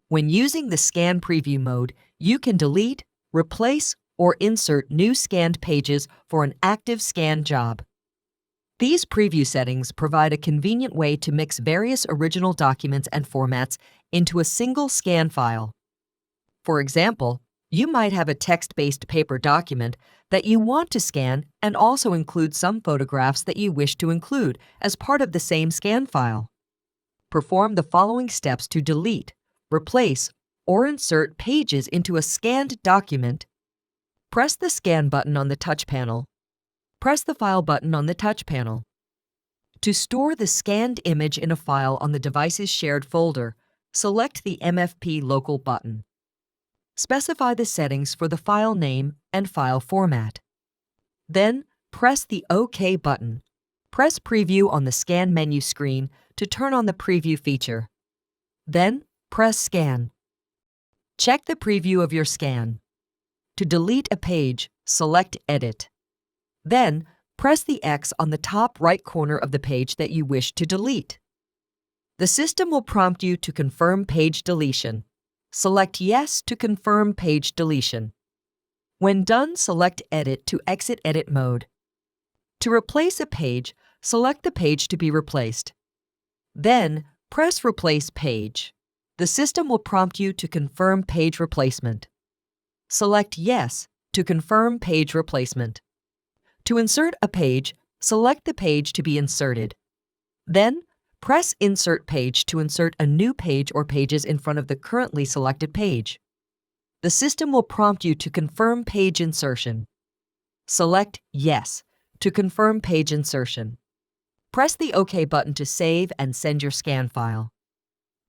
When using the Scan Preview mode, you can delete, replace, or insert new scanned pages for an active scan job. These preview settings provide a convenient way to mix various original documents and formats into a single scan file. For example, you might have a text-based paper document that you want to scan and also include some photographs that you wish to include as part of the same scan file. Perform the following steps to delete, replace, or insert pages into a scanned document. Press the Scan button on the touch panel. Press the File button on the touch panel. To store the scanned image in a file on the device's shared folder, select the MFP Local button. Specify the settings for the file name and file format. Then, press the OK button. Press Preview on the Scan menu screen to turn on the preview feature. Then, press Scan. Check the preview of your scan. To delete a page, select Edit. Then, press the X on the top right corner of the page that you wish to delete. The system will prompt you to confirm page deletion. Select Yes to confirm page deletion. When done, select Edit to exit edit mode. To replace a page, select the page to be replaced. Then, press Replace Page. The system will prompt you to confirm page replacement. Select Yes to confirm page replacement. To insert a page, select the page to be inserted. Then, press Insert Page to insert a new page or pages in front of the currently selected page. The system will prompt you to confirm page insertion. Select Yes to confirm page insertion. Press the OK button to save and send your scan file.